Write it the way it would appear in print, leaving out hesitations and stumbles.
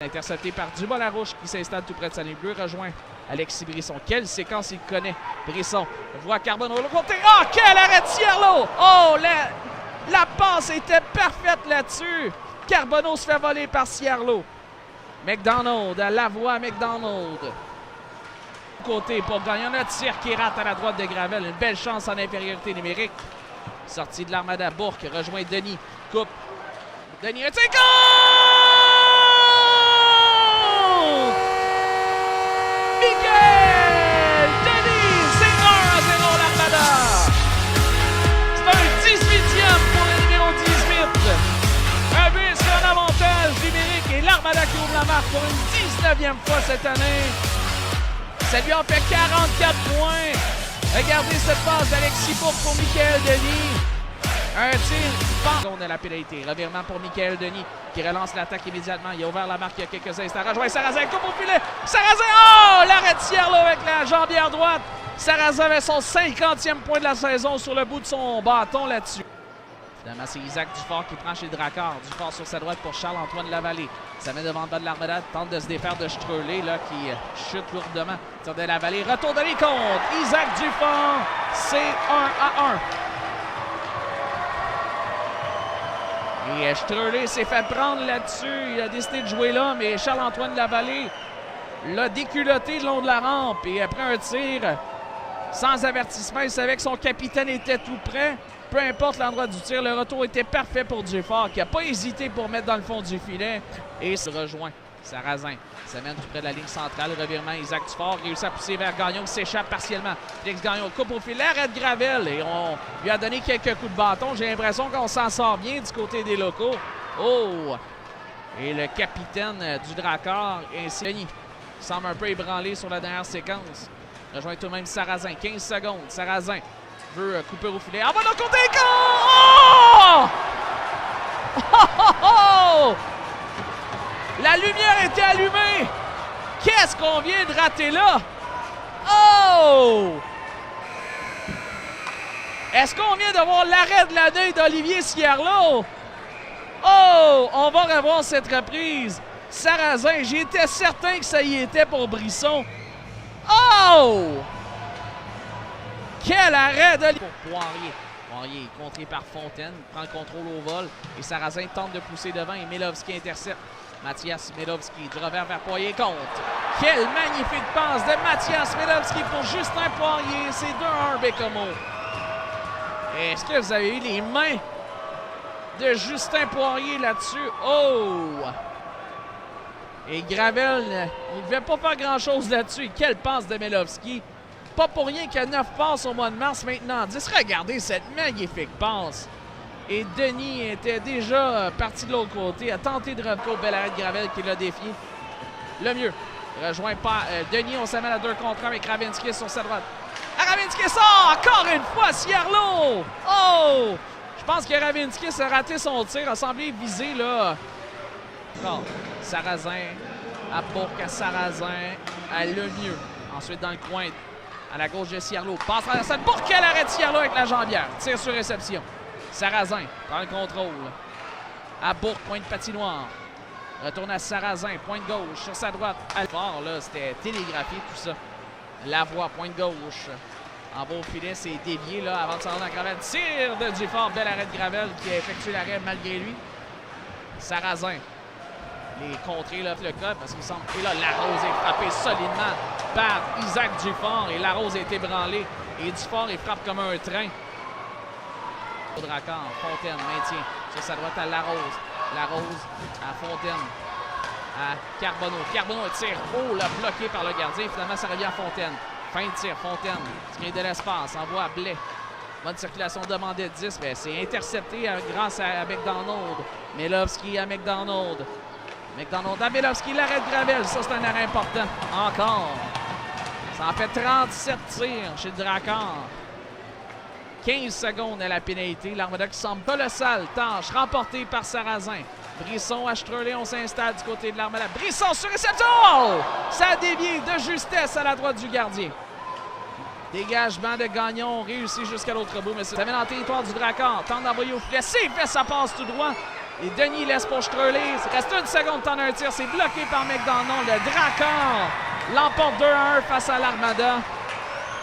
Intercepté par Dubois-Larouche qui s'installe tout près de sa ligne bleue. Rejoint Alexis Brisson. Quelle séquence il connaît. Brisson voit Carbonneau de l'autre côté. Oh, quel arrêt de Cierlo! Oh, la passe était parfaite là-dessus. Carbonneau se fait voler par Cierlo. McDonald, Lavoie, McDonald. Côté pour Gagnon. Le tir qui rate à la droite de Gravel. Une belle chance en infériorité numérique. Sortie de l'Armada. Bourque rejoint Denis. Coupe. Denis, un tir. Goal! Michael Denis, c'est 1-0 l'Armada. C'est un 18e pour le numéro 18. Un but sur un avantage numérique et l'Armada qui ouvre la marque pour une 19e fois cette année. Ça lui en fait 44 points. Regardez cette passe d'Alexis Bourque pour Michael Denis. Un tir de la pénalité. Revirement pour Michael Denis qui relance l'attaque immédiatement. Il a ouvert la marque il y a quelques instants. Rejoint Sarrazin, coupe au filet. Sarrazin, oh! L'arrêt de Cierlo avec la jambière droite. Sarrazin avait son 50e point de la saison sur le bout de son bâton là-dessus. Finalement, c'est Isaac Dufort qui prend chez Dracard. Dufort sur sa droite pour Charles-Antoine Lavallée. Ça met devant le bas de l'Armada. Tente de se défaire de Streulet là, qui chute lourdement. Tire de Lavallée. Retour de les comptes. Isaac Dufort. C'est 1-1. Et Streulet s'est fait prendre là-dessus. Il a décidé de jouer là, mais Charles-Antoine Lavallée l'a déculotté le long de la rampe. Et après un tir sans avertissement, il savait que son capitaine était tout près. Peu importe l'endroit du tir, le retour était parfait pour Dufort, qui n'a pas hésité pour mettre dans le fond du filet. Et se rejoint Sarrazin. Ça mène tout près de la ligne centrale. Revirement, Isaac Dufort réussit à pousser vers Gagnon qui s'échappe partiellement. Félix Gagnon coupe au filet, arrête Gravel. Et on lui a donné quelques coups de bâton. J'ai l'impression qu'on s'en sort bien du côté des locaux. Oh! Et le capitaine du Dracard, ainsi Denis, semble un peu ébranlé sur la dernière séquence. Rejoint tout de même Sarrazin. 15 secondes. Sarrazin veut couper au filet. En bas de l'autre côté, oh! Oh, oh, oh! La lumière était allumée. Qu'est-ce qu'on vient de rater là? Oh! Est-ce qu'on vient de voir l'arrêt de l'année d'Olivier Cierlo? Oh! On va revoir cette reprise. Sarrazin, j'étais certain que ça y était pour Brisson. Oh! Quel arrêt d'Olivier! Pour Poirier. Poirier est contré par Fontaine. Prend le contrôle au vol. Et Sarrazin tente de pousser devant et Milovski intercepte. Mathias Milovski du revers vers Poirier compte. Quelle magnifique passe de Mathias Milovski pour Justin Poirier. C'est 2-1 Bécomo. Est-ce que vous avez eu les mains de Justin Poirier là-dessus? Oh! Et Gravel, il ne devait pas faire grand-chose là-dessus. Et quelle passe de Milovski. Pas pour rien qu'il y a 9 passes au mois de mars, maintenant 10. Regardez cette magnifique passe. Et Denis était déjà parti de l'autre côté, a tenté de revenir au bel arrêt de Gravel qui l'a défié. Le mieux. Rejoint pas Denis, on s'amène à 2 contre 1 avec Ravinski sur sa droite. Ravinski sort encore une fois, Cierlo! Oh! Je pense que Ravinski a raté son tir, a semblé viser là. Non. Sarrazin, à Bourque, à Sarrazin, à Lemieux. Ensuite dans le coin, à la gauche de Cierlo. Passe à cette Bourque, quel arrêt de Cierlo avec la jambière. Tire sur réception. Sarrazin prend le contrôle. À Bourque, pointe patinoire. Retourne à Sarrazin, pointe gauche sur sa droite. Fort, là, c'était télégraphié tout ça. Lavoie, pointe gauche. En bas au filet, c'est dévié là avant de s'en rendre à Gravel. Tire de Dufort, bel arrêt de Gravel qui a effectué l'arrêt malgré lui. Sarrazin. Les contrées, là, le code parce qu'il semble. Et là, Larose est frappé solidement par Isaac Dufort. Et Larose est ébranlé. Et Dufort, il frappe comme un train. Dracard, Fontaine, maintient sur sa droite à Larose. Larose à Fontaine, à Carbonneau. Carbonneau tire haut, là, bloqué par le gardien. Finalement, ça revient à Fontaine. Fin de tir, Fontaine. Crée de l'espace, envoie à Blais. Bonne circulation demandée de 10, mais c'est intercepté grâce à McDonald. Milovski à McDonald. McDonald à Milovski, l'arrêt de Gravel. Ça, c'est un arrêt important. Encore. Ça en fait 37 tirs chez le Dracard. 15 secondes à la pénalité. L'Armada qui semble colossale. Tâche remportée par Sarrazin. Brisson à Streulet, on s'installe du côté de l'Armada. Brisson sur réception! Oh! Ça a dévié de justesse à la droite du gardien. Dégagement de Gagnon, réussi jusqu'à l'autre bout, mais ça mène en territoire du Dracard. Tente d'envoyer au filet, c'est fait, ça passe tout droit. Et Denis laisse pour Strelé. Il reste une seconde, temps d'un tir. C'est bloqué par McDonald. Le Drakkar l'emporte 2-1 face à l'Armada.